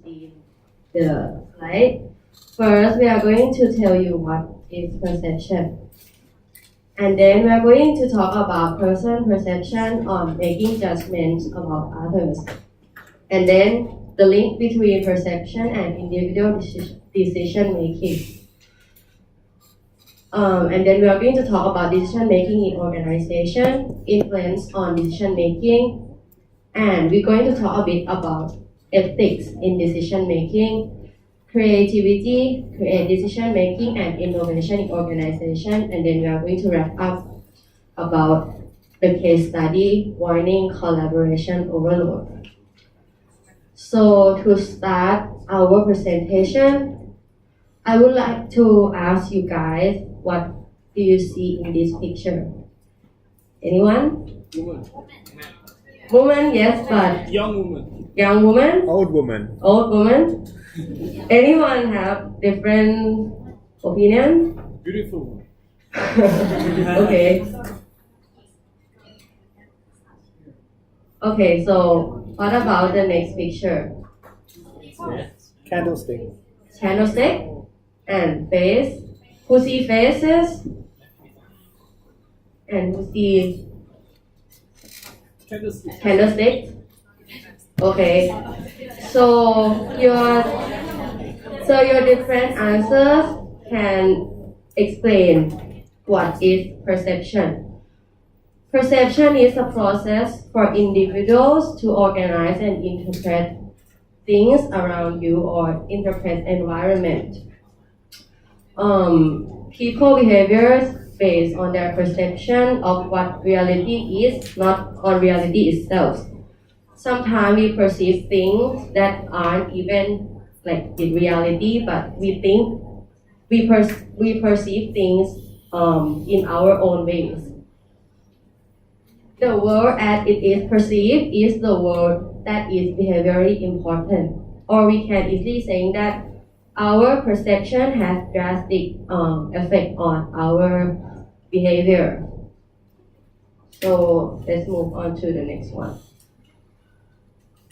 see the slide. First, we are going to tell you what is perception. And then we are going to talk about person perception on making judgments about others. And then the link between perception and individual decision making. And then we are going to talk about decision making in organization, influence on decision making, and we're going to talk a bit about ethics in decision making, creativity, decision making, and innovation in organization. And then we are going to wrap up about the case study, warning, collaboration overload. So to start our presentation, I would like to ask you guys, what do you see in this picture? Anyone? Woman, yes, but Young woman. young woman, Old woman. old woman. Anyone have different opinion? Beautiful. Okay. Okay, so what about the next picture? Candlestick. Candlestick and face. Who see faces? And who see Candlestick. candlestick? Okay. So your different answers can explain what is perception. Perception is a process for individuals to organize and interpret things around you or interpret environment. People behaviors based on their perception of what reality is, not on reality itself. Sometimes we perceive things that aren't even like in reality, but we think we perceive things in our own ways. The world as it is perceived is the world that is behaviorally important. Or we can easily say that our perception has drastic effect on our behavior. So let's move on to the next one.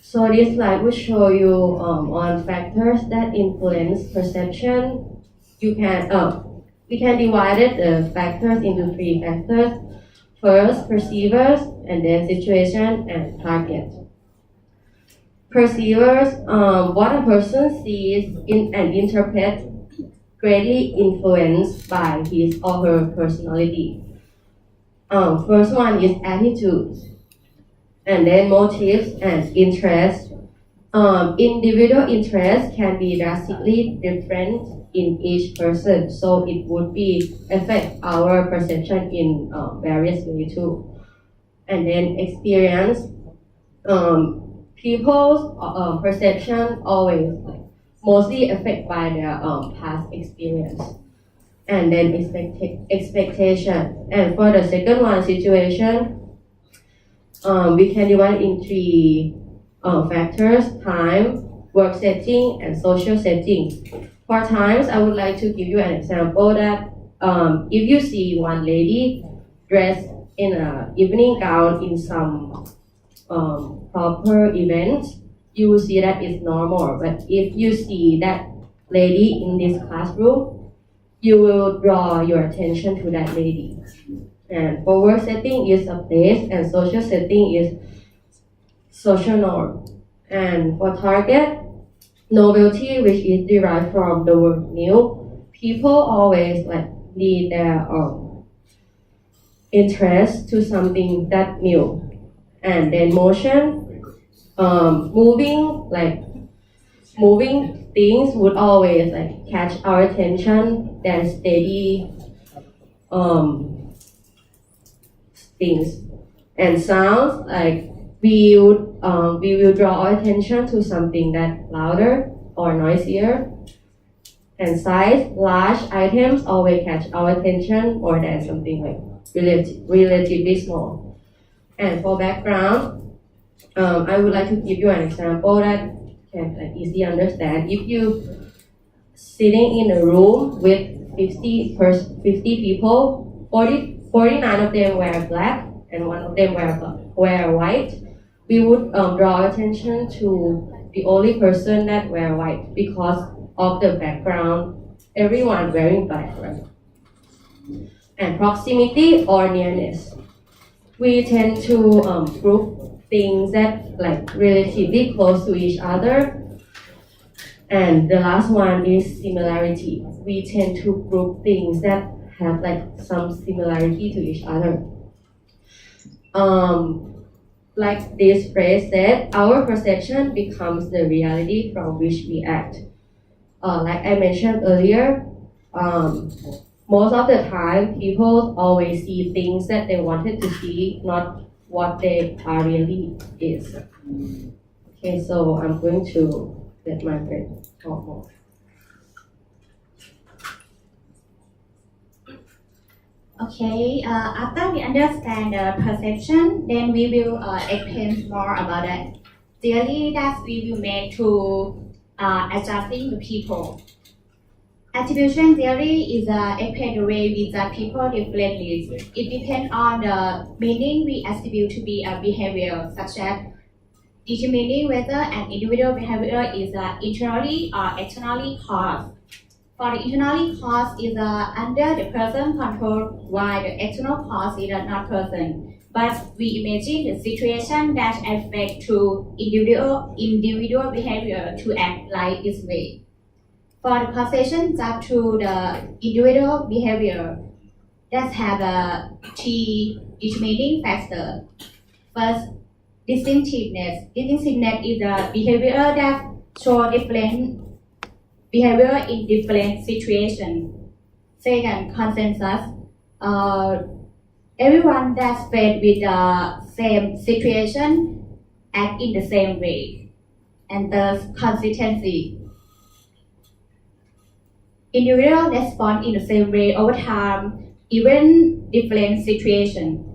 So this slide will show you on factors that influence perception. We can divide the factors into 3 factors. First, perceivers, and then situation and target. Perceivers, what a person sees and interprets greatly influenced by his or her personality. First one is attitudes, and then motives and interests. Individual interests can be drastically different in each person, so it would be affect our perception in various ways too. And then experience, people's perception always mostly affected by their past experience. And then expectation. And for the second one, situation, we can divide in 3 factors: time, work setting, and social setting. For times, I would like to give you an example that if you see one lady dressed in an evening gown in some proper event, you will see that it's normal. But if you see that lady in this classroom, you will draw your attention to that lady. And for work setting is a place, and social setting is social norm. And for target, novelty, which is derived from the word new, people always lead their interest to something that new. And then motion, moving things would always catch our attention than steady things. And sounds, we will draw our attention to something that's louder or noisier. And size, large items always catch our attention more than something relatively small. And for background, I would like to give you an example that can easily understand. If you sitting in a room with 50 people, 49 of them wear black and 1 of them wear white, we would draw attention to the only person that wear white because of the background, everyone wearing black, right? And proximity or nearness. We tend to group things that like relatively close to each other. And the last one is similarity. We tend to group things that have like some similarity to each other. Like this phrase said, our perception becomes the reality from which we act. Like I mentioned earlier, most of the time people always see things that they wanted to see, not what they are really is. Okay, so I'm going to let my friend talk more. Okay, after we understand the perception, then we will explain more about the theory that we will make to adjusting the people. Attribution theory is explained the way we judge people differently. It depends on the meaning we attribute to be a behavior, such as determining whether an individual behavior is internally or externally caused. For the internally caused is under the person control, while the external cause is not person. But we imagine the situation that affect to individual behavior to act like this way. For the causation that to the individual behavior that have three determining factors. First, distinctiveness. Distinctiveness is a behavior that show different behavior in different situations. Second, consensus. Everyone that's faced with the same situation act in the same way. And third, consistency. Individual respond in the same way over time, even different situations.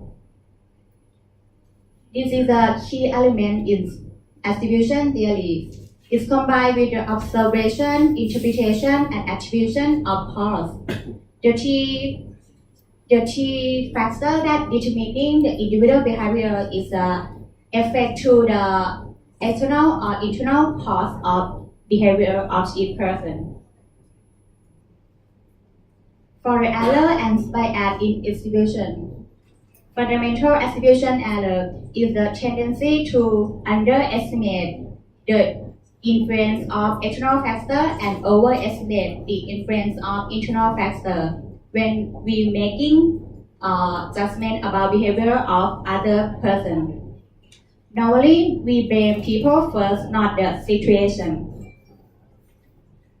This is a key element in attribution theory. It's combined with the observation, interpretation, and attribution of cause. The key factor that determining the individual behavior is the effect to the external or internal cause of behavior of each person. For the error and bias in attribution, fundamental attribution error is the tendency to underestimate the influence of external factor and overestimate the influence of internal factor when we making judgment about behavior of other person. Normally, we blame people first, not the situation.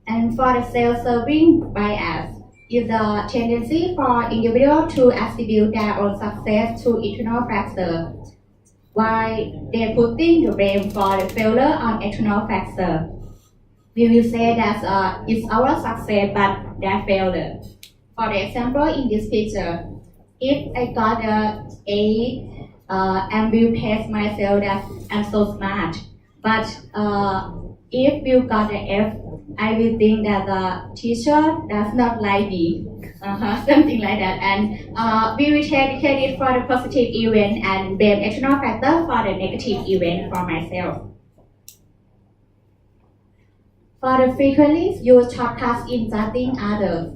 And for the self-serving bias, is the tendency for individuals to attribute their own success to internal factors, while they putting the blame for the failure on external factors. We will say that it's our success but their failure. For the example in this picture, if I got an A and will praise myself that I'm so smart, but if you got an F, I will think that the teacher does not like me, something like that. And we will take credit for the positive event and blame external factor for the negative event for myself. For the frequently used shortcuts in judging others,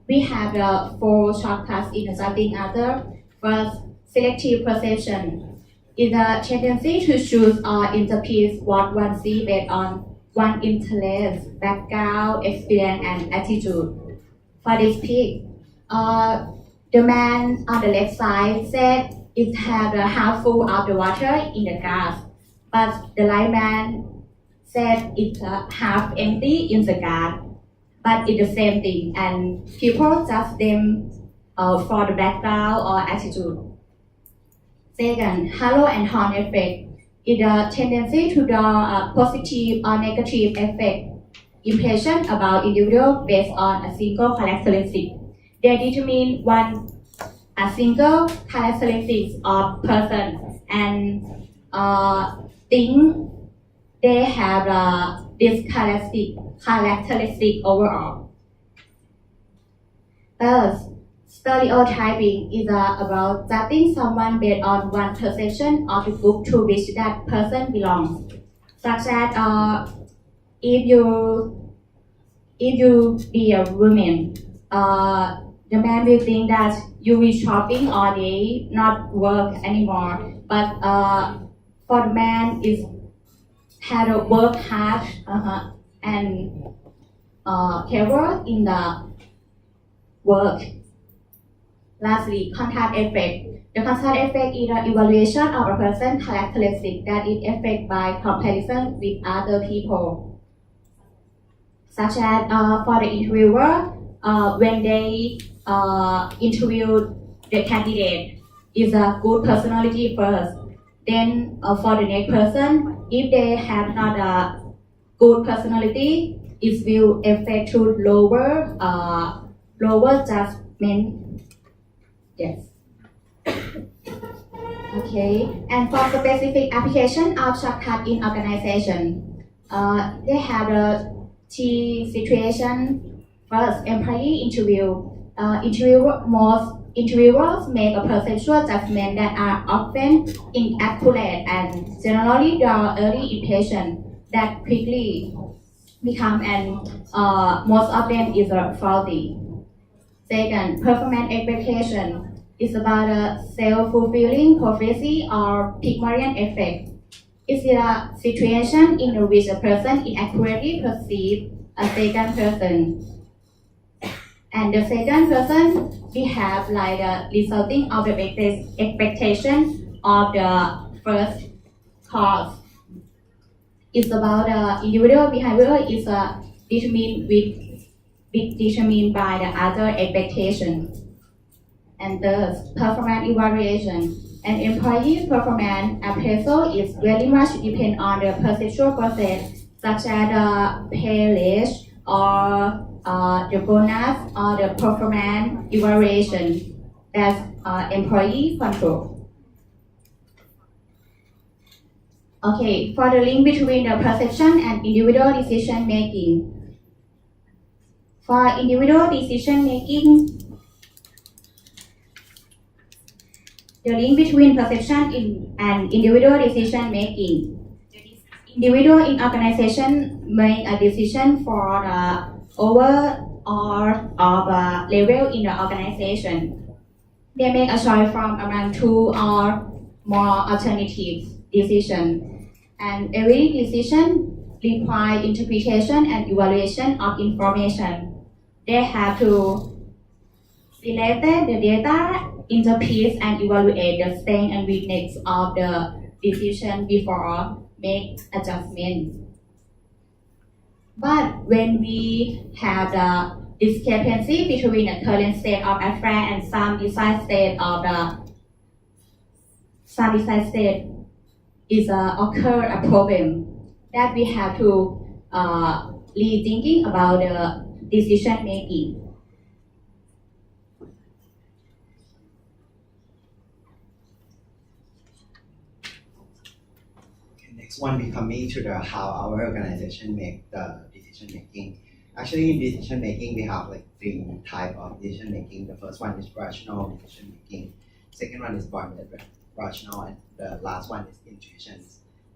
we have the 4 shortcuts in judging others. First, selective perception is a tendency to choose or interpret what one sees based on one's interest, background, experience, and attitude. For this pic, the man on the left side said it had a half full of the water in the glass, but the right man said it's half empty in the glass. But it's the same thing, and people judge them for the background or attitude. Second, halo and horn effect is a tendency to draw a positive or negative effect impression about individual based on a single characteristic. They determine a single characteristics of person and think they have this characteristic overall. Third, stereotyping is about judging someone based on one perception of the group to which that person belongs. such as if you be a woman, the man will think that you will shopping all day, not work anymore. But for the man is had to work hard and careful in the work. Lastly, contrast effect. The contrast effect is the evaluation of a person's characteristic that is affected by comparison with other people. Such as for the interviewer, when they interview the candidate, is a good personality first. Then for the next person, if they have not a good personality, it will affect to lower judgment. Yes. Okay. And for specific application of shortcut in organization, they have a T situation. First, employee interview. Most interviewers make a perceptual judgment that are often inaccurate and generally draw early impression that quickly become and most of them is faulty. Second, performance expectation is about a self-fulfilling prophecy or Pygmalion effect. It's a situation in which a person inaccurately perceives a second person. And the second person behave like the resulting of the expectation of the first cause. It's about the individual behavior is determined by the other expectation. And third, performance evaluation. An employee performance appraisal is very much depend on the perceptual process, such as the pay raise or the bonus or the performance evaluation as employee control. Okay, for the link between the perception and individual decision making. For individual decision making, the link between perception and individual decision making. Individual in organization make a decision for the overall of a level in the organization. They make a choice from among two or more alternative decisions. And every decision requires interpretation and evaluation of information. They have to select the data, interpret and evaluate the strength and weakness of the decision before make adjustments. But when we have the discrepancy between the current state of affairs and some desired state is occur a problem that we have to rethinking about the decision making. Next one, we coming to the how our organization make the decision making. Actually, in decision making, we have like three types of decision making. The first one is rational decision making. Second one is bounded rational, and the last one is intuition.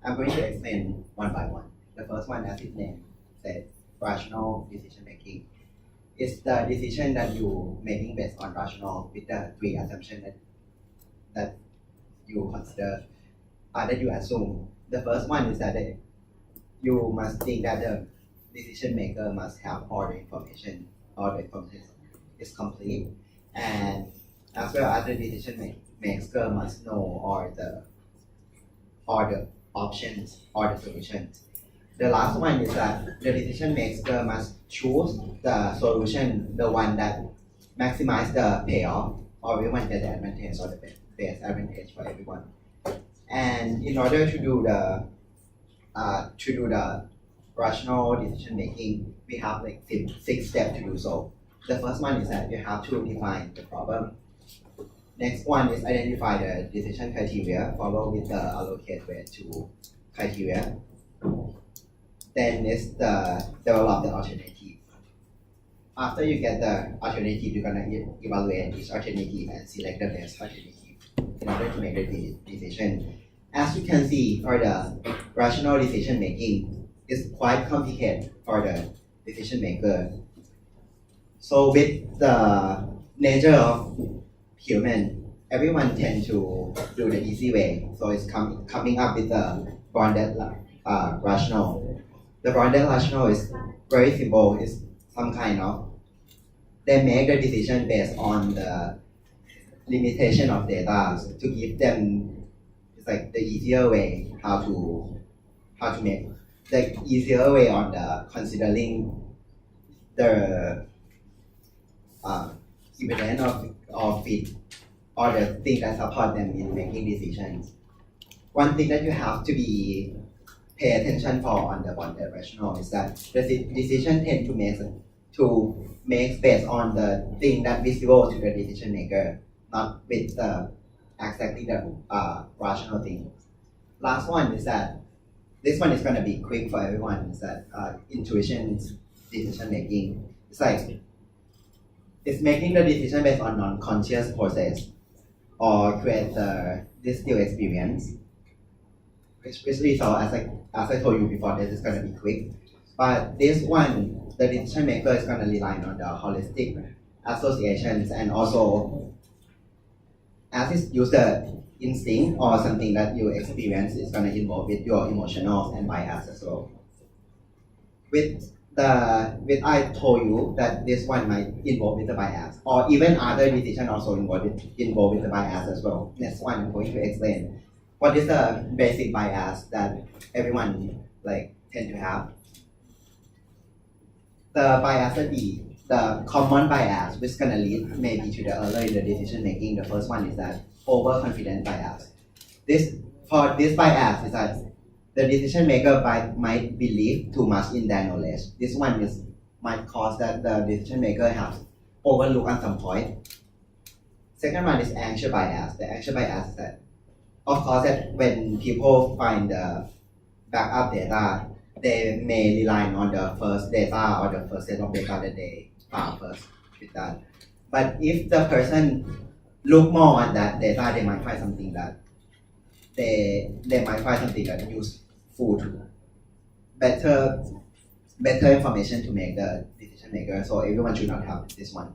I'm going to explain one by one. The first one, as its name says, rational decision making. It's the decision that you making based on rational with the three assumptions that you consider, that you assume. The first one is that you must think that the decision maker must have all the information is complete, and as well as the decision maker must know all the options or the solutions. The last one is that the decision maker must choose the solution, the one that maximize the payoff, or everyone get the advantage or the best advantage for everyone. And in order to do the rational decision making, we have like six steps to do so. The first one is that you have to define the problem. Next one is identify the decision criteria, follow with the allocate weight to criteria. Then is the develop the alternative. After you get the alternative, you're gonna evaluate each alternative and select the best alternative in order to make the decision. As you can see, for the rational decision making, it's quite complicated for the decision maker. So with the nature of human, everyone tend to do the easy way. So it's coming up with the bounded rational. The bounded rational is very simple. It's some kind of, they make the decision based on the limitation of data to give them, it's like the easier way how to make the easier way on the considering the evidence of it or the thing that support them in making decisions. One thing that you have to be pay attention for on the bounded rational is that the decision tend to make based on the thing that visible to the decision maker, not with the exactly the rational thing. Last one is that this one is going to be quick for everyone. Is that intuition decision making? It's like it's making the decision based on non-conscious process or create the distilled experience. Especially so as I told you before, this is going to be quick. But this one, the decision maker is going to rely on the holistic associations and also as it's user instinct or something that you experience is going to involve with your emotional and bias as well. With I told you that this one might involve with the bias or even other decision also involved with the bias as well. Next one I'm going to explain what is the basic bias that everyone tend to have. The bias would be the common bias which is going to lead maybe to the error in the decision making. The first one is that overconfident bias. For this bias is that the decision maker might believe too much in their knowledge. This one might cause that the decision maker has overlooked at some point. Second one is anxious bias. The anxious bias is that, of course, that when people find the backup data, they may rely on the first data or the first set of data that they found first with that. But if the person look more on that data, they might find something that useful to better information to make the decision maker. So everyone should not have this one.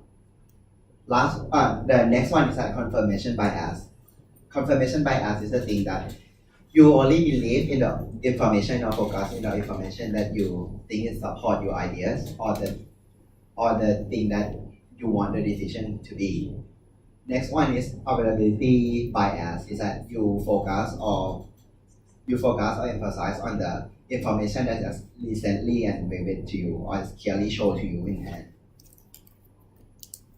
The next one is that confirmation bias. Confirmation bias is the thing that you only believe in the information or focus in the information that you think is support your ideas or the thing that you want the decision to be. Next one is availability bias. Is that you focus or emphasize on the information that is recently and vivid to you or is clearly shown to you in hand.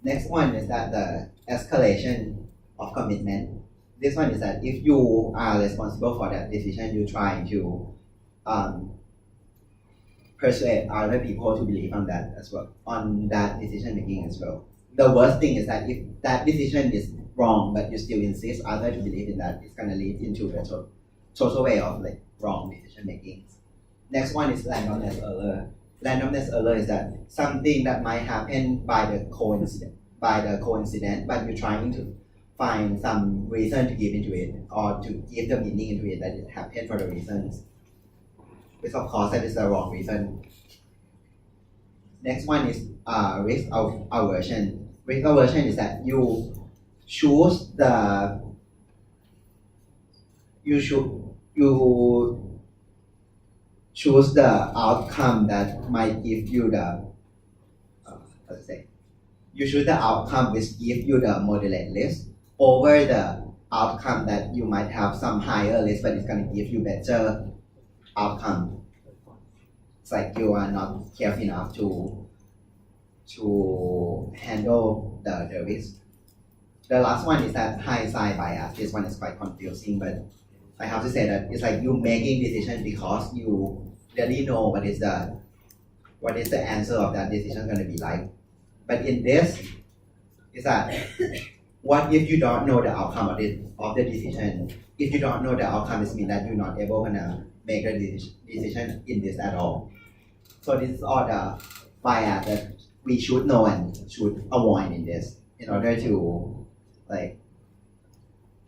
Next one is that the escalation of commitment. This one is that if you are responsible for that decision, you try to persuade other people to believe on that as well, on that decision making as well. The worst thing is that if that decision is wrong, but you still insist others to believe in that, it's going to lead into the total way of wrong decision making. Next one is randomness error. Randomness error is that something that might happen by the coincidence, but you're trying to find some reason to give into it or to give the meaning into it that it happened for the reasons, which of course that is the wrong reason. Next one is risk aversion. Risk aversion is that you choose the outcome that might give you the you choose the outcome which give you the moderate risk over the outcome that you might have some higher risk but it's going to give you better outcome. It's like you are not careful enough to handle the risk. The last one is that hindsight bias. This one is quite confusing, but I have to say that it's like you making decision because you really know what is the answer of that decision going to be like. But in this, is that what if you don't know the outcome of the decision? If you don't know the outcome, it means that you're not able to make a decision in this at all. So this is all the bias that we should know and should avoid in this in order to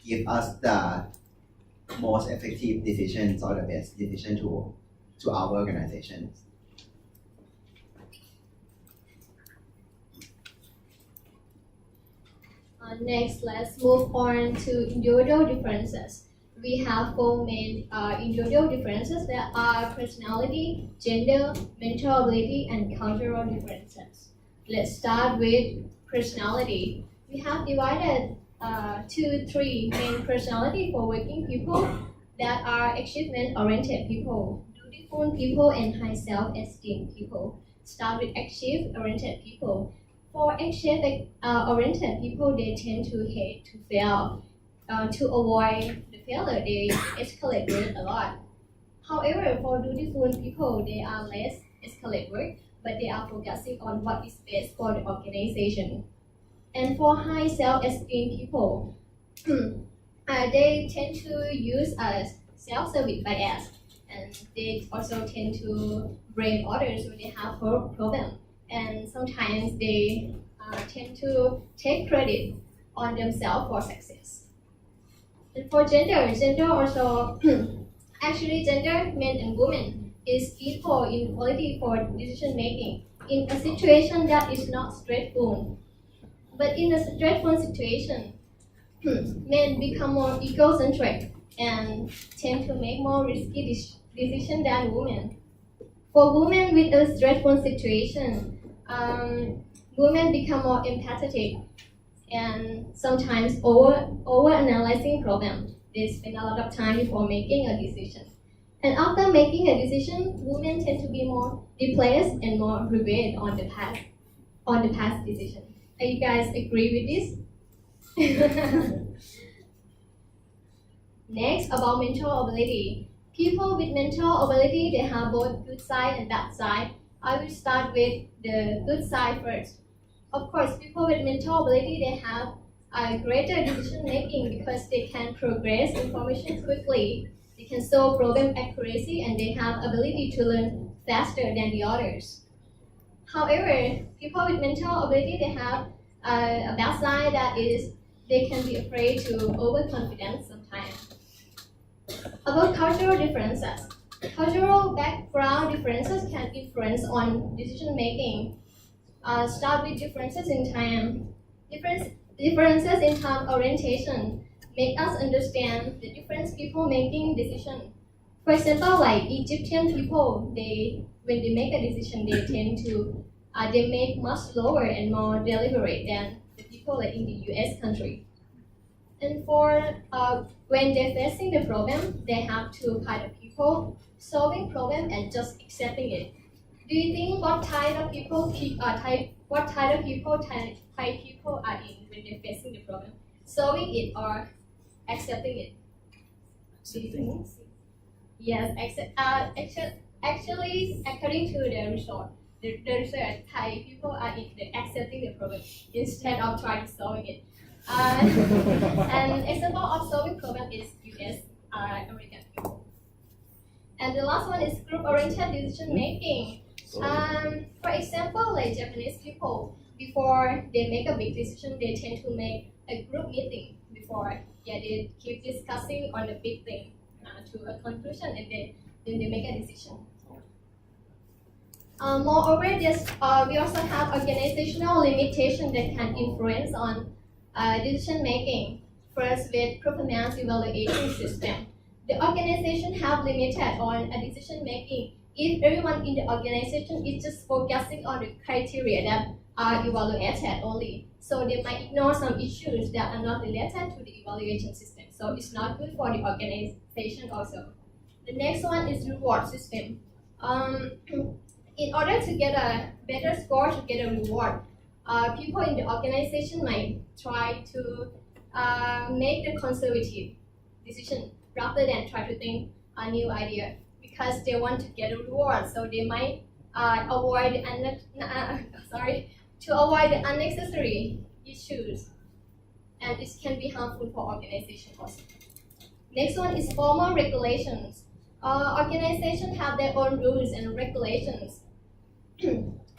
give us the most effective decisions or the best decision to our organization. Next, let's move on to individual differences. We have four main individual differences that are personality, gender, mental ability, and cultural differences. Let's start with personality. We have divided three main personality for working people that are achievement-oriented people, dutiful people, and high self-esteem people. Start with achieve-oriented people. For achieve-oriented people, they tend to hate to fail. To avoid the failure, they escalate work a lot. However, for dutiful people, they are less escalate work, but they are focusing on what is best for the organization. And for high self-esteem people, they tend to use a self-service bias, and they also tend to blame others when they have a problem. And sometimes they tend to take credit on themselves for success. And for gender also, actually gender, men and women, is equal in quality for decision making in a situation that is not straightforward. But in a stressful situation, men become more egocentric and tend to make more risky decisions than women. For women with a stressful situation, women become more empathetic and sometimes over analyzing problems. They spend a lot of time before making a decision. And after making a decision, women tend to be more depressed and more regret on the past decision. Are you guys agree with this? Next, about mental ability. People with mental ability, they have both good side and bad side. I will start with the good side first. Of course, people with mental ability, they have a greater decision making because they can progress information quickly. They can solve problem accuracy and they have ability to learn faster than the others. However, people with mental ability, they have a bad side, that is they can be afraid to overconfidence sometimes. About cultural differences. Cultural background differences can influence on decision making. Start with differences in time. Differences in time orientation make us understand the difference people making decision. For example, like Egyptian people, when they make a decision, they tend to they make much slower and more deliberate than the people like in the US country. And for when they're facing the problem, they have two kind of people: solving problem and just accepting it. Do you think what type of people type people are in when they're facing the problem? Solving it or accepting it? Do you think? Yes, actually, according to the research, Thai people are in the accepting the problem instead of trying to solving it. An example of solving problem is US American people. And the last one is group-oriented decision making. For example, like Japanese people, before they make a big decision, they tend to make a group meeting before. Yeah, they keep discussing on the big thing to a conclusion, and then they make a decision. Moreover, we also have organizational limitations that can influence on decision making. First, with performance evaluation system, the organization have limited on a decision making if everyone in the organization is just focusing on the criteria that are evaluated only. So they might ignore some issues that are not related to the evaluation system. So it's not good for the organization also. The next one is reward system. In order to get a better score, to get a reward, people in the organization might try to make the conservative decision rather than try to think a new idea because they want to get a reward. So they might avoid the unnecessary issues, and it can be harmful for organization also. Next one is formal regulations. Organizations have their own rules and regulations.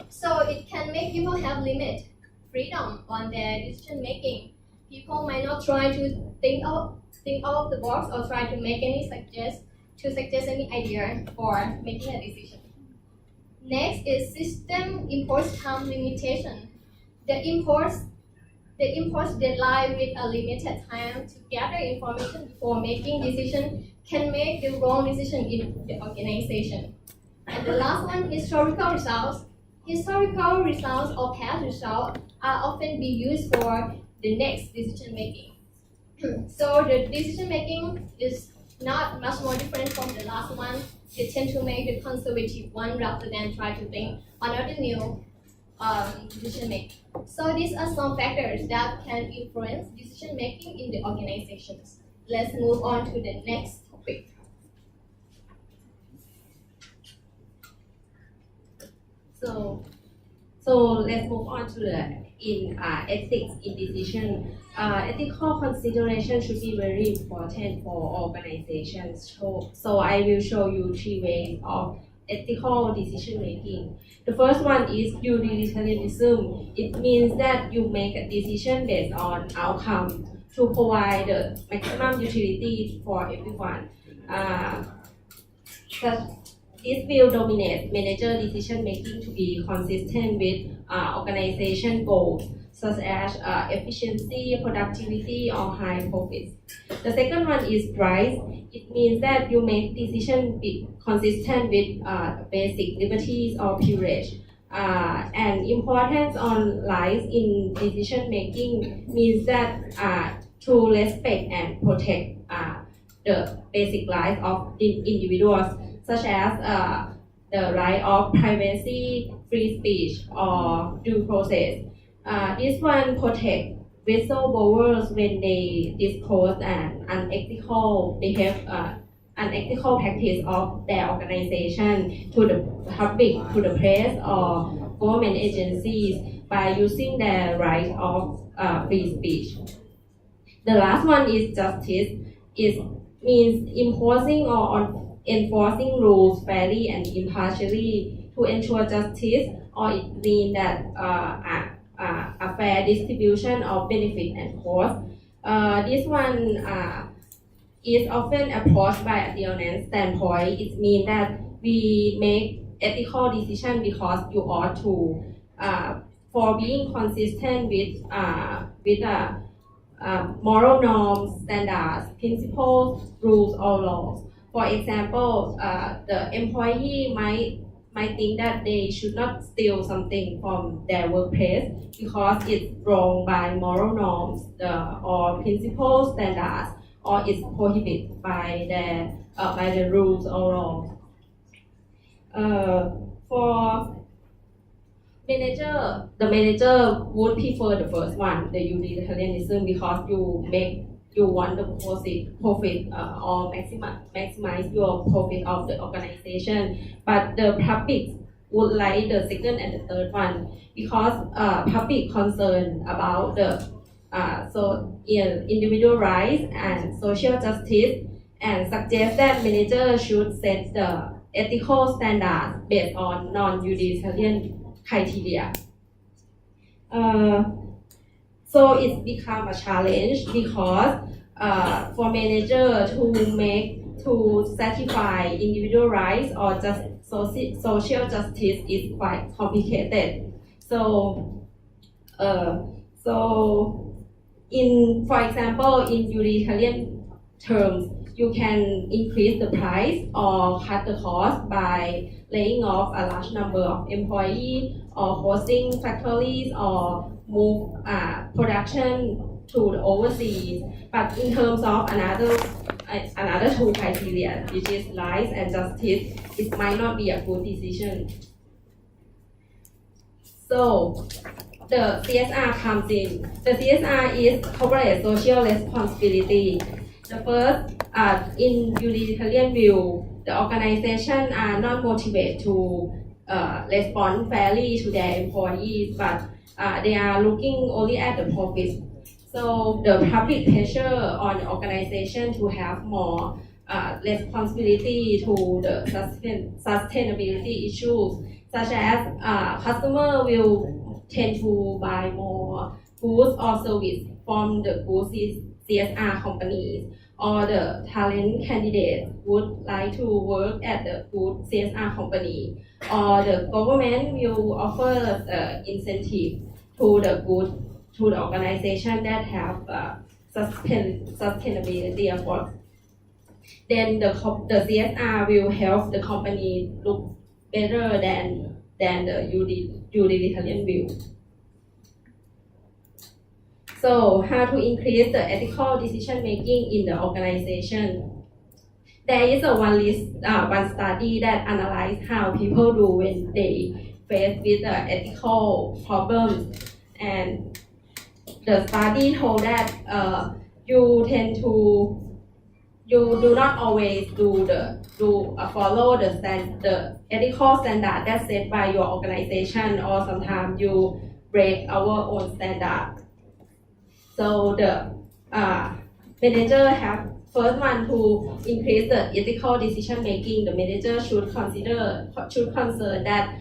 So it can make people have limit freedom on their decision making. People might not try to think think out of the box or try to make any suggest any idea for making a decision. Next is system impose time limitation. The impose deadline with a limited time to gather information before making decision can make the wrong decision in the organization. And the last one, historical results. Historical results or past results are often be used for the next decision making. So the decision making is not much more different from the last one. They tend to make the conservative one rather than try to think another new decision making. So these are some factors that can influence decision making in the organizations. Let's move on to the next topic. So let's move on to the ethics in decision. Ethical consideration should be very important for organizations. So I will show you 3 ways of ethical decision making. The first one is utilitarianism. It means that you make a decision based on outcome to provide the maximum utility for everyone. This will dominate manager decision making to be consistent with organization goals such as efficiency, productivity, or high profits. The second one is price. It means that you make decisions consistent with basic liberties or privilege. And importance on lies in decision making means that to respect and protect the basic rights of individuals, such as the right of privacy, free speech, or due process. This one protects whistleblowers when they disclose an unethical practice of their organization to the public, to the press, or government agencies by using their right of free speech. The last one is justice. It means imposing or enforcing rules fairly and impartially to ensure justice, or it means that a fair distribution of benefit and cost. This one is often approached by a Dionne standpoint. It means that we make ethical decisions because you ought to, for being consistent with moral norms, standards, principles, rules, or laws. For example, the employee might think that they should not steal something from their workplace because it's wrong by moral norms or principles, standards, or it's prohibited by the rules or laws. For the manager would prefer the first one, the utilitarianism, because you want the profit or maximize your profit of the organization. But the public would like the second and the third one because public concern about the individual rights and social justice, and suggest that managers should set the ethical standards based on non-utilitarian criteria. So it's become a challenge because for manager to satisfy individual rights or just social justice is quite complicated. So for example, in utilitarian terms, you can increase the price or cut the cost by laying off a large number of employees or closing factories or move production to the overseas. But in terms of another 2 criteria, which is rights and justice, it might not be a good decision. So the CSR comes in. The CSR is corporate social responsibility. The first, in utilitarian view, the organization are not motivated to respond fairly to their employees, but they are looking only at the profits. So the public pressure on the organization to have more responsibility to the sustainability issues, such as customer will tend to buy more goods or service from the good CSR companies, or the talent candidate would like to work at the good CSR company, or the government will offer incentive to the organization that have sustainability efforts. Then the CSR will help the company look better than the utilitarian view. So how to increase the ethical decision making in the organization? There is one study that analyzes how people do when they face with ethical problems, and the study told that you do not always follow the ethical standard that's set by your organization, or sometimes you break our own standard. So the manager have first one to increase the ethical decision making. The manager should concern that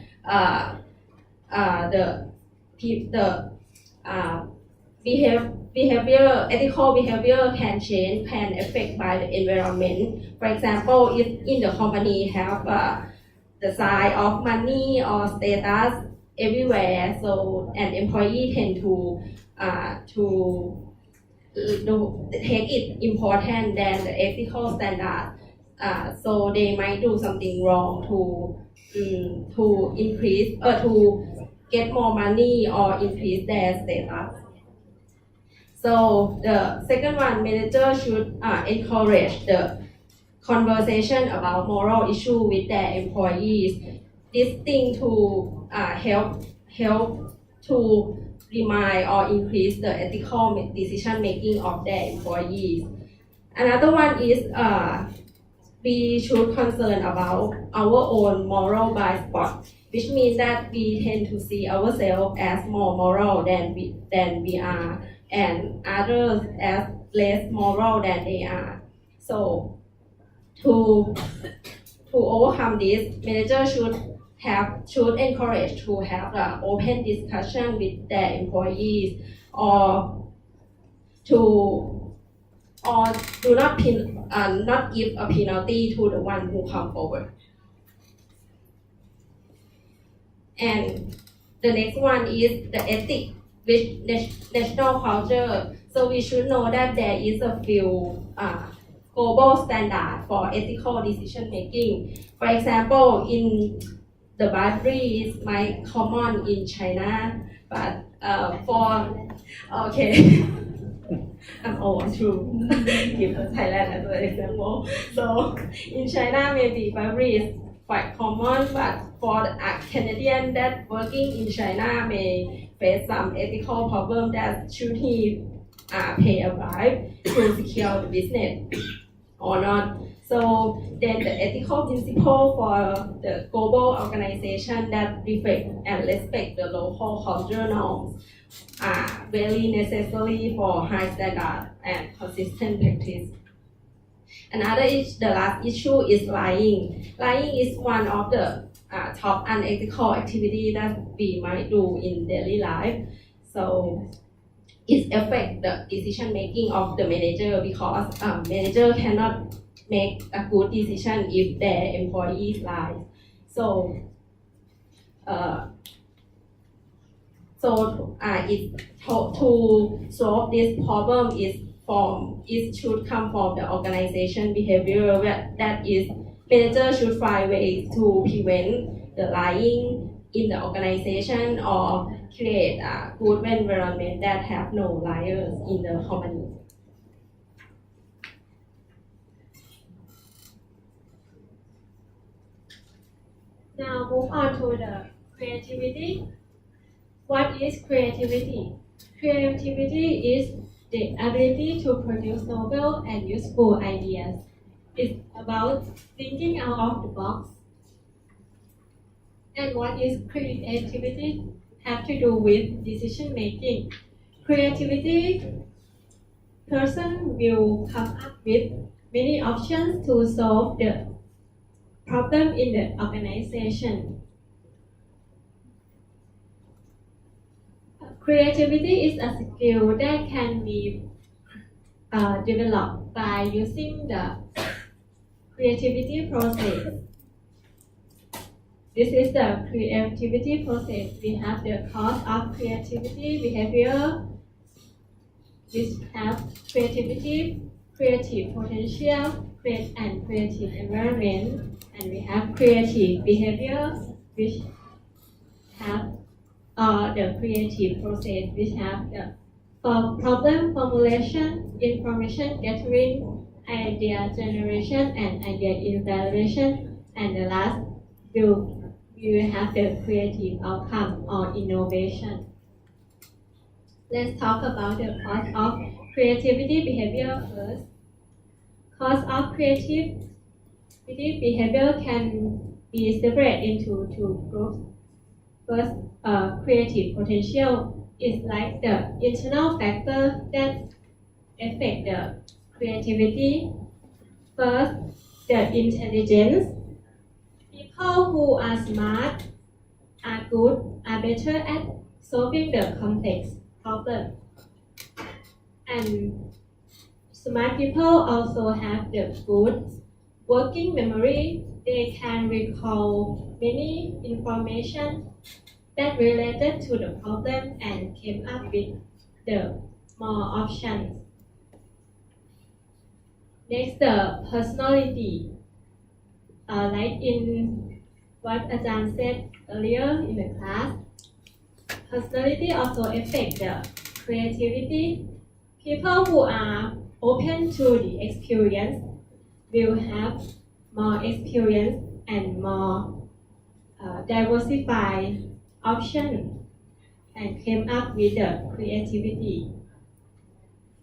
ethical behavior can affect by the environment. For example, if in the company have the sign of money or status everywhere, so an employee tend to take it important than the ethical standard. So they might do something wrong to increase or to get more money or increase their status. So the second one, manager should encourage the conversation about moral issue with their employees. This thing to help to remind or increase the ethical decision making of their employees. Another one is we should concern about our own moral blind spot, which means that we tend to see ourselves as more moral than we are, and others as less moral than they are. So to overcome this, manager should encourage to have an open discussion with their employees, or do not give a penalty to the one who come forward. And the next one is the ethics with national culture. So we should know that there is a few global standard for ethical decision making. For example, in the bribery is my common in China, but I want to give Thailand as an example. So in China, maybe bribery is quite common, but for the Canadian that working in China may face some ethical problem that should he pay a bribe to secure the business or not. So then the ethical principle for the global organization that reflect and respect the local cultural norms are very necessary for high standard and consistent practice. The last issue is lying. Lying is one of the top unethical activity that we might do in daily life. So it affects the decision making of the manager, because manager cannot make a good decision if their employees lie. So to solve this problem it should come from the organization behavior, that is manager should find ways to prevent the lying in the organization, or create a good environment that have no liars in the company. Now move on to the creativity. What is creativity? Creativity is the ability to produce novel and useful ideas. It's about thinking out of the box. And what is creativity? Have to do with decision making. Creativity person will come up with many options to solve the problem in the organization. Creativity is a skill that can be developed by using the creativity process. This is the creativity process. We have the cause of creativity behavior, which have creativity, creative potential, and creative environment. And we have creative behavior, which have the creative process, which have the problem formulation, information gathering, idea generation, and idea evaluation. And the last we will have the creative outcome or innovation. Let's talk about the cause of creativity behavior first. Cause of creativity behavior can be separated into two groups. First, creative potential is like the internal factor that affect the creativity. First, the intelligence. People who are smart, are good, are better at solving the complex problem. And smart people also have the good working memory. They can recall many information that related to the problem and came up with the more options. Next, the personality. Like in what Ajahn said earlier in the class, personality also affects the creativity. People who are open to the experience will have more experience and more diversified options and came up with the creativity.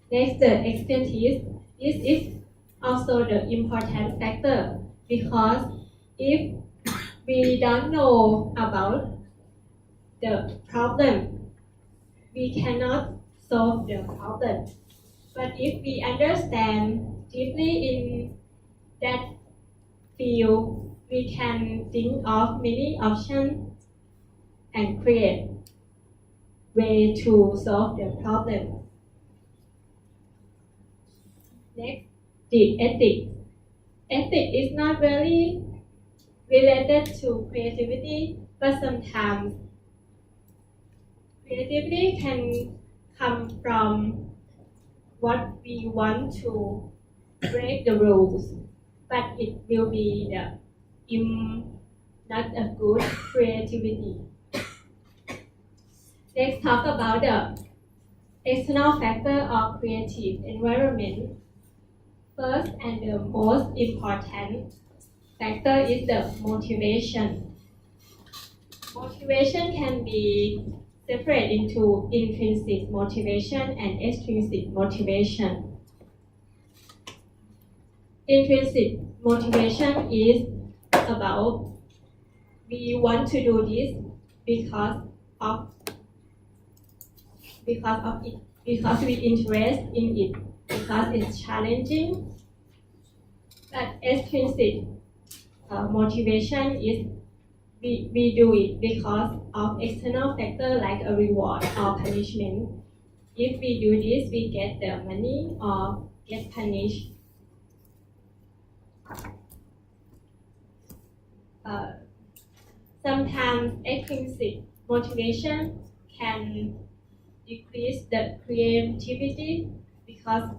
Next, the expertise. This is also the important factor because if we don't know about the problem, we cannot solve the problem. But if we understand deeply in that field, we can think of many options and create way to solve the problem. Next, the ethics. Ethics is not really related to creativity, but sometimes creativity can come from what we want to break the rules, but it will be not a good creativity. Let's talk about the external factor of creative environment. First and the most important factor is the motivation. Motivation can be separated into intrinsic motivation and extrinsic motivation. Intrinsic motivation is about we want to do this because we interest in it, because it's challenging. But extrinsic motivation is we do it because of external factor like a reward or punishment. If we do this, we get the money or get punished. Sometimes extrinsic motivation can decrease the creativity because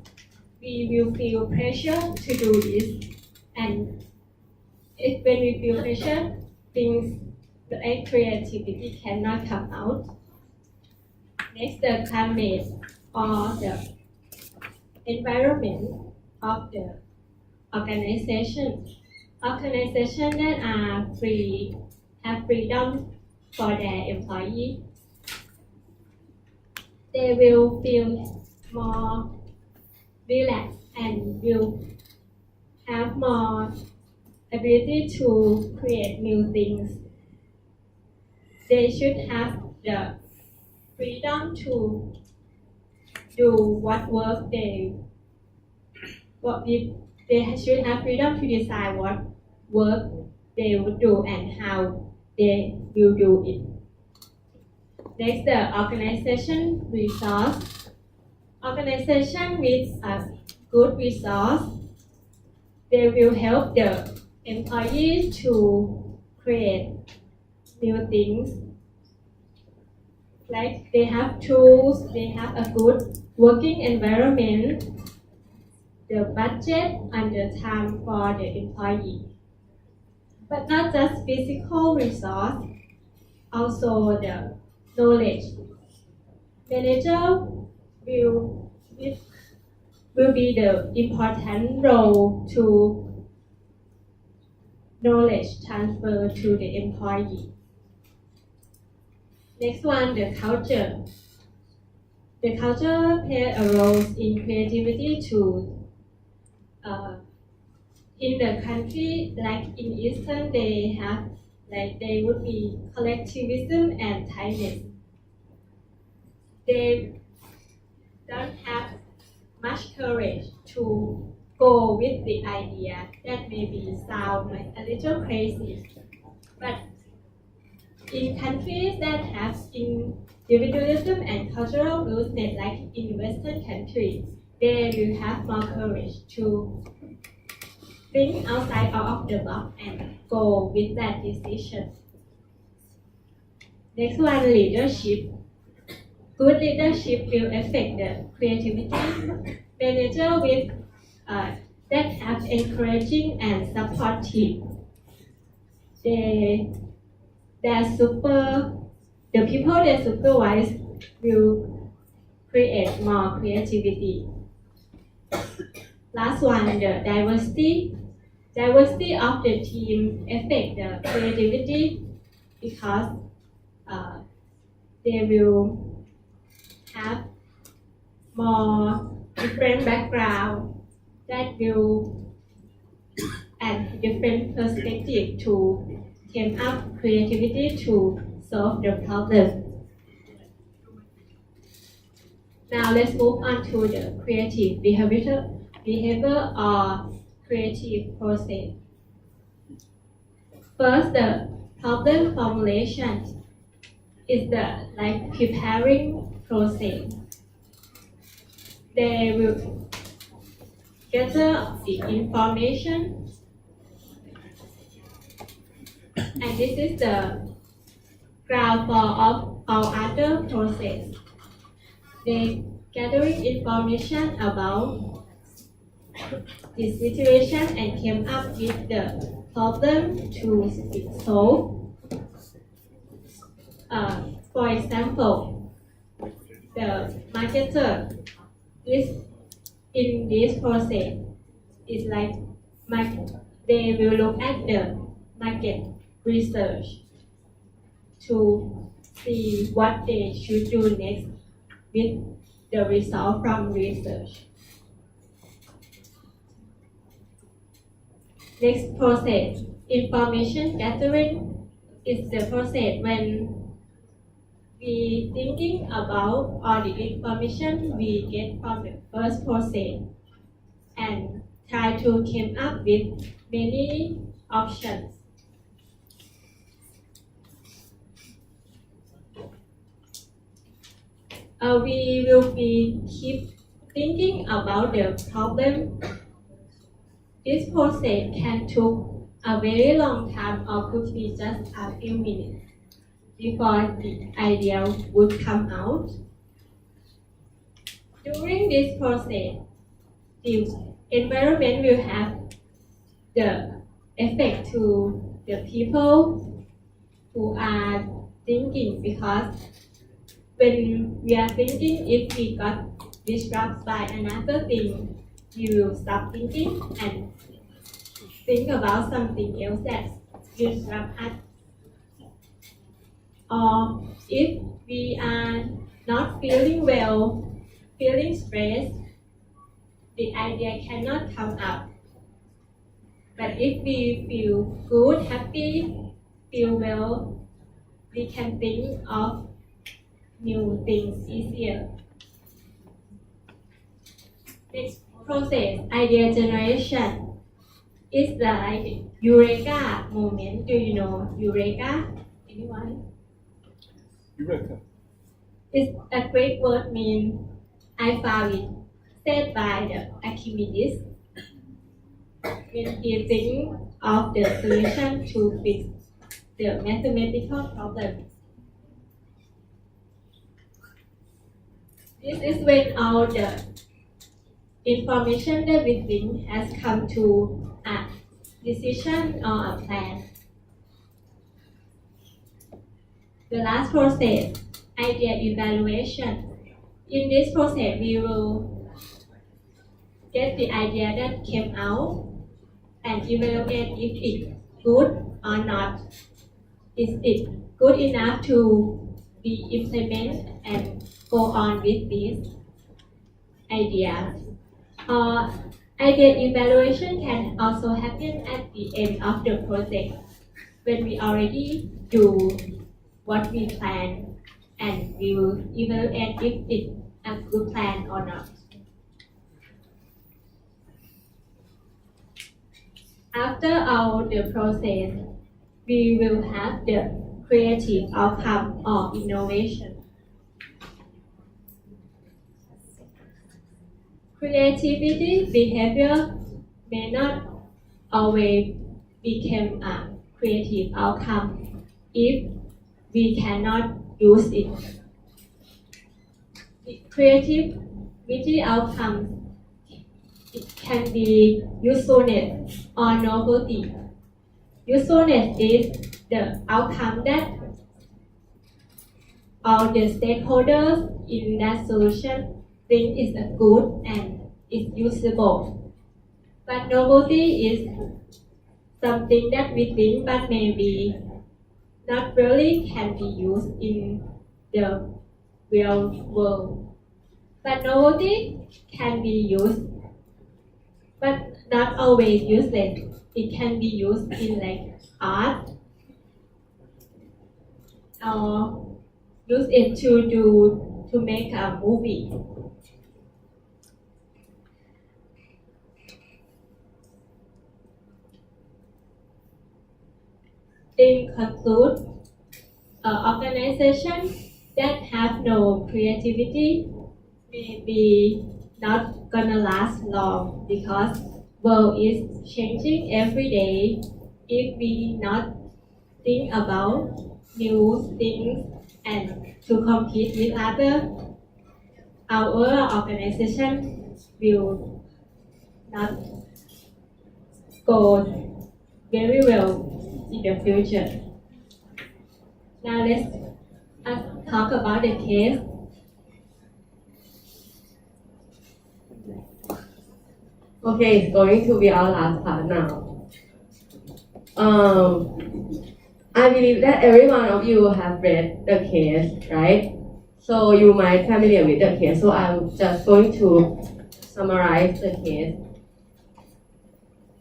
we will feel pressure to do this, and when we feel pressure, the creativity cannot come out. Next, the climate or the environment of the organization. Organizations that are free have freedom for their employees. They will feel more relaxed and will have more ability to create new things. They should have the freedom to do what work they should have freedom to decide what work they would do and how they will do it. Next, the organization resource. Organization with a good resource, they will help the employees to create new things. Like they have tools, they have a good working environment, the budget and the time for the employee. But not just physical resource, also the knowledge. Manager will be the important role to knowledge transfer to the employee. Next one, the culture. The culture play a role in creativity too. In the country, like in Eastern, they would be collectivism and tightness. They don't have much courage to go with the idea that maybe sound like a little crazy. But in countries that have individualism and cultural looseness, like in Western countries, they will have more courage to think outside of the box and go with that decision. Next one, leadership. Good leadership will affect the creativity. Manager with that have encouraging and supportive. The people they supervise will create more creativity. Last one, the diversity. Diversity of the team affect the creativity because they will have more different background that will add different perspective to came up creativity to solve the problem. Now let's move on to the creative behavior or creative process. First, the problem formulation is the preparing process. They will gather the information, and this is the ground for all other process. They gathering information about the situation and came up with the problem to solve. For example, the marketer is in this process. It's like they will look at the market research to see what they should do next with the result from research. Next process, information gathering, is the process when we thinking about all the information we get from the first process and try to come up with many options. We will be keep thinking about the problem. This process can take a very long time or could be just a few minutes before the idea would come out. During this process, the environment will have the effect to the people who are thinking, because when we are thinking, if we got disrupted by another thing, we will stop thinking and think about something else that disrupts us. Or if we are not feeling well, feeling stressed, the idea cannot come up. But if we feel good, happy, feel well, we can think of new things easier. Next process, idea generation, is the Eureka moment. Do you know Eureka? Anyone? Eureka. It's a Greek word mean I found it said by the Archimedes when he think of the solution to fix the mathematical problem. This is when all the information that we think has come to a decision or a plan. The last process, idea evaluation. In this process, we will get the idea that came out and evaluate if it's good or not. Is it good enough to be implemented and go on with this idea? Idea evaluation can also happen at the end of the project when we already do what we plan and we will evaluate if it's a good plan or not. After all the process, we will have the creative outcome or innovation. Creativity behavior may not always become a creative outcome if we cannot use it. The creativity outcome it can be usefulness or novelty. Usefulness is the outcome that all the stakeholders in that solution think is a good and is usable. But novelty is something that we think but maybe not really can be used in the real world. But novelty can be used, but not always useless. It can be used in like art or use it to make a movie. In conclude, organizations that have no creativity may be not gonna last long because world is changing every day. If we not think about new things and to compete with others, our organization will not go very well in the future. Now let's talk about the case. Okay, it's going to be our last part now. I believe that every one of you have read the case, right? So you might familiar with the case. So I'm just going to summarize the case.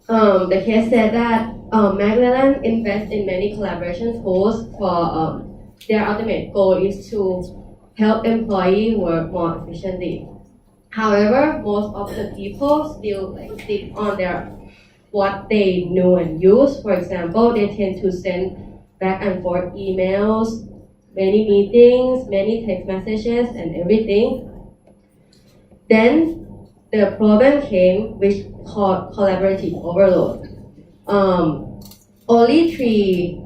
The case said that McLellan invests in many collaboration tools for their ultimate goal is to help employees work more efficiently. However, most of the people still stick on their what they know and use. For example, they tend to send back and forth emails, many meetings, many text messages, and everything. Then the problem came with collaborative overload. Only 3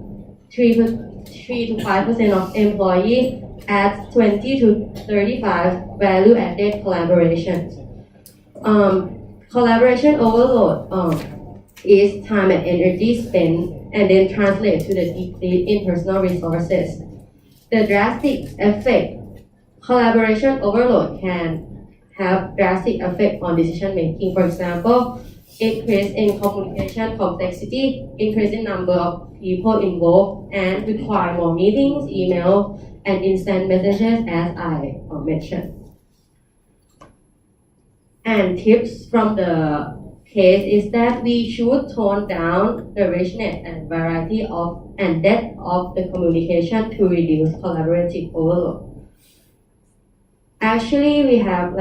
to 5% of employees adds 20 to 35 value-added collaborations. Collaboration overload is time and energy spent and then translate to the deplete in personal resources. The drastic effect, collaboration overload can have drastic effect on decision making. For example, increase in communication complexity, increase in number of people involved, and require more meetings, email, and instant messages as I mentioned. And tips from the case is that we should tone down the richness and variety of and depth of the communication to reduce collaborative overload. Actually, we have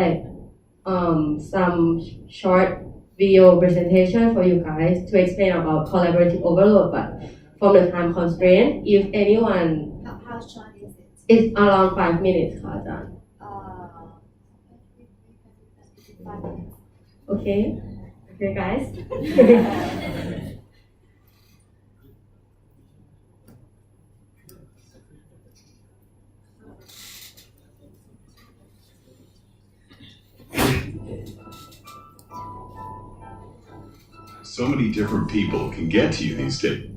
some short video presentation for you guys to explain about collaborative overload, but from the time constraint, if anyone, How short is it? it's around 5 minutes, ค่ะอาจารย์ Okay? Okay, guys? So many different people can get to you these days.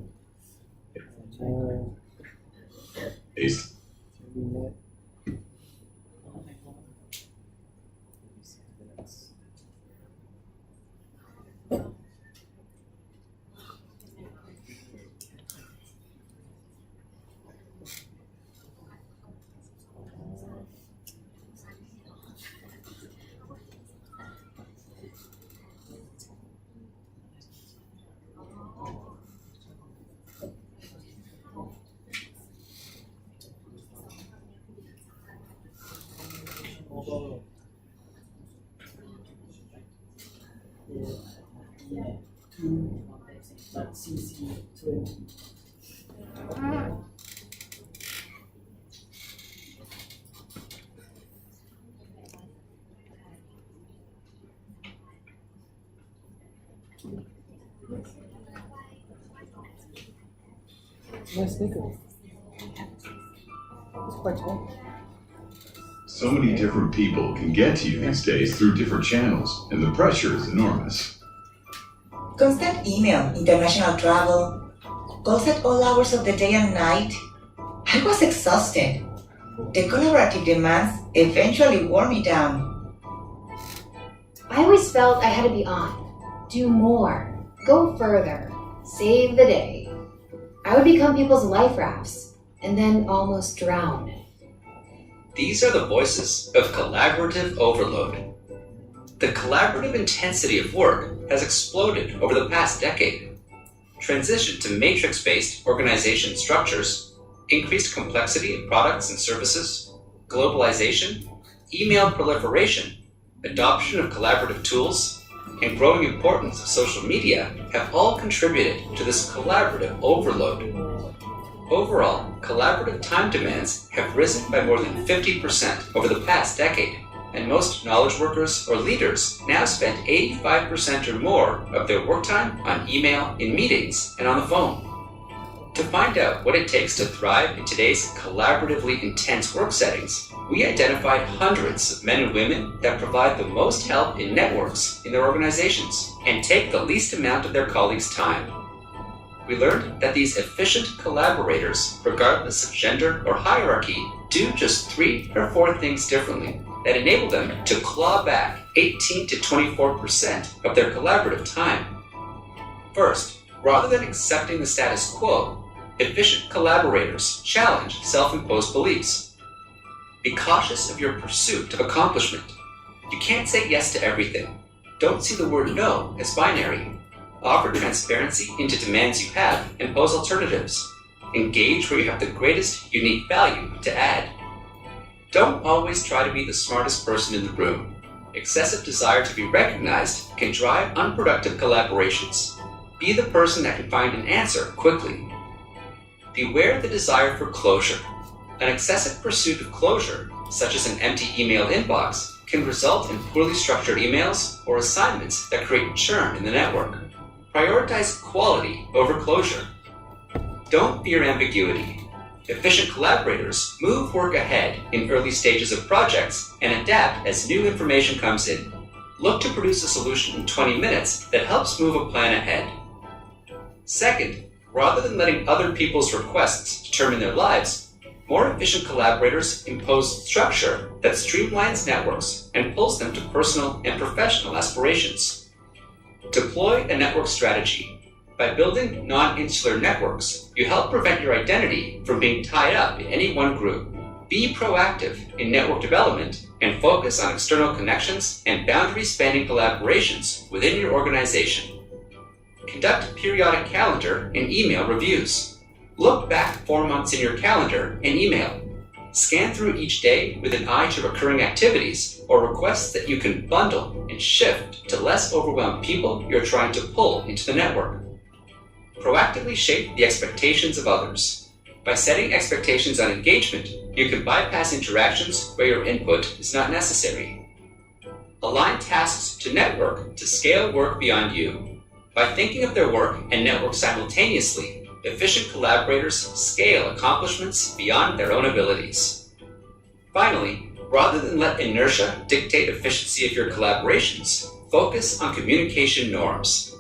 Nice sneaker. It's quite tall. So many different people can get to you these days through different channels, and the pressure is enormous. Constant email, international travel, calls at all hours of the day and night. I was exhausted. The collaborative demands eventually wore me down. I always felt I had to be on, do more, go further, save the day. I would become people's life rafts and then almost drown. These are the voices of collaborative overload. The collaborative intensity of work has exploded over the past decade. Transition to matrix-based organization structures, increased complexity of products and services, globalization, email proliferation, adoption of collaborative tools, and growing importance of social media have all contributed to this collaborative overload. Overall, collaborative time demands have risen by more than 50% over the past decade, and most knowledge workers or leaders now spend 85% or more of their work time on email, in meetings, and on the phone. To find out what it takes to thrive in today's collaboratively intense work settings, we identified hundreds of men and women that provide the most help in networks in their organizations and take the least amount of their colleagues' time. We learned that these efficient collaborators, regardless of gender or hierarchy, do just 3 or 4 things differently that enable them to claw back 18 to 24% of their collaborative time. First, rather than accepting the status quo, efficient collaborators challenge self-imposed beliefs. Be cautious of your pursuit of accomplishment. You can't say yes to everything. Don't see the word no as binary. Offer transparency into demands you have and pose alternatives. Engage where you have the greatest unique value to add. Don't always try to be the smartest person in the room. Excessive desire to be recognized can drive unproductive collaborations. Be the person that can find an answer quickly. Beware the desire for closure. An excessive pursuit of closure, such as an empty email inbox, can result in poorly structured emails or assignments that create churn in the network. Prioritize quality over closure. Don't fear ambiguity. Efficient collaborators move work ahead in early stages of projects and adapt as new information comes in. Look to produce a solution in 20 minutes that helps move a plan ahead. Second, rather than letting other people's requests determine their lives, more efficient collaborators impose structure that streamlines networks and pulls them to personal and professional aspirations. Deploy a network strategy. By building non-insular networks, you help prevent your identity from being tied up in any one group. Be proactive in network development and focus on external connections and boundary-spanning collaborations within your organization. Conduct periodic calendar and email reviews. Look back 4 months in your calendar and email. Scan through each day with an eye to recurring activities or requests that you can bundle and shift to less overwhelmed people you're trying to pull into the network. Proactively shape the expectations of others. By setting expectations on engagement, you can bypass interactions where your input is not necessary. Align tasks to network to scale work beyond you. By thinking of their work and network simultaneously, efficient collaborators scale accomplishments beyond their own abilities. Finally, rather than let inertia dictate efficiency of your collaborations, focus on communication norms.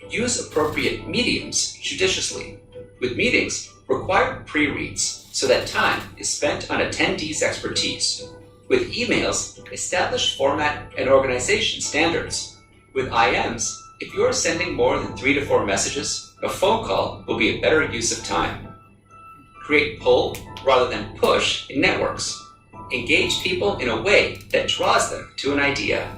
Use appropriate mediums judiciously. With meetings, require pre-reads so that time is spent on attendees' expertise. With emails, establish format and organization standards. With IMs, if you are sending more than 3 to 4 messages, a phone call will be a better use of time. Create pull rather than push in networks. Engage people in a way that draws them to an idea.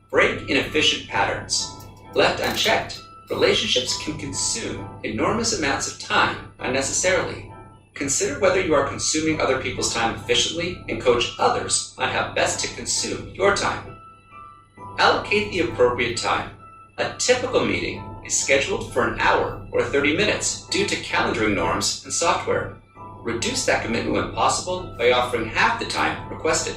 Break inefficient patterns. Left unchecked, relationships can consume enormous amounts of time unnecessarily. Consider whether you are consuming other people's time efficiently and coach others on how best to consume your time. Allocate the appropriate time. A typical meeting is scheduled for an hour or 30 minutes due to calendaring norms and software. Reduce that commitment when possible by offering half the time requested.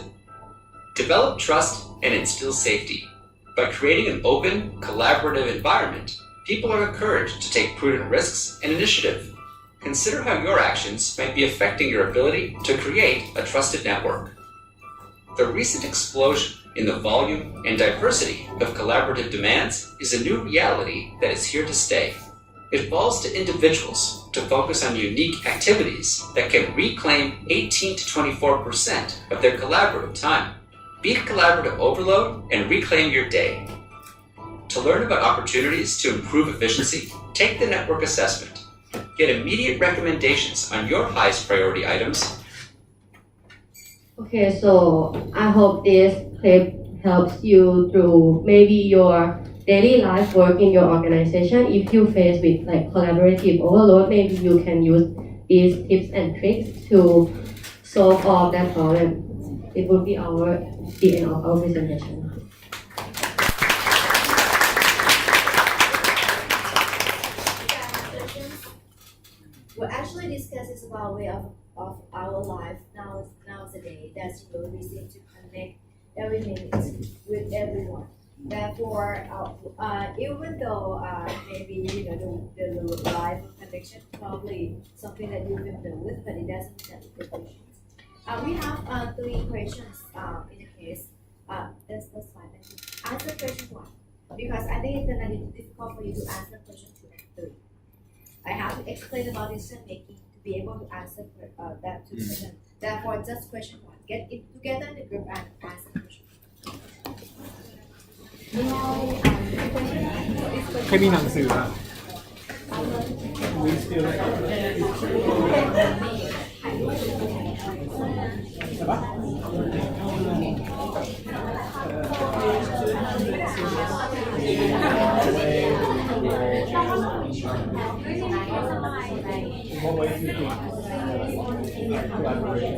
Develop trust and instill safety. By creating an open, collaborative environment, people are encouraged to take prudent risks and initiative. Consider how your actions might be affecting your ability to create a trusted network. The recent explosion in the volume and diversity of collaborative demands is a new reality that is here to stay. It falls to individuals to focus on unique activities that can reclaim 18 to 24% of their collaborative time. Beat collaborative overload and reclaim your day. To learn about opportunities to improve efficiency, take the network assessment. Get immediate recommendations on your highest priority items. Okay, so I hope this clip helps you through maybe your daily life work in your organization. If you face with like collaborative overload, maybe you can use these tips and tricks to solve all that problem. It would be the end of our presentation. What actually discusses about way of our life nowadays that's really easy to connect every minute with everyone. Therefore, even though maybe the live connection probably something that you can do with, but it doesn't mean that it's questions. We have 3 questions in the case. That's fine. Answer question 1 because I think it's gonna be difficult for you to answer question 2 and 3. I have to explain about decision making to be able to answer that 2 questions. Therefore, just question 1. Get it together in the group and answer question. แค่มีหนังสืออะวิสติลใช่ปะWhat way do you think? Collaboration.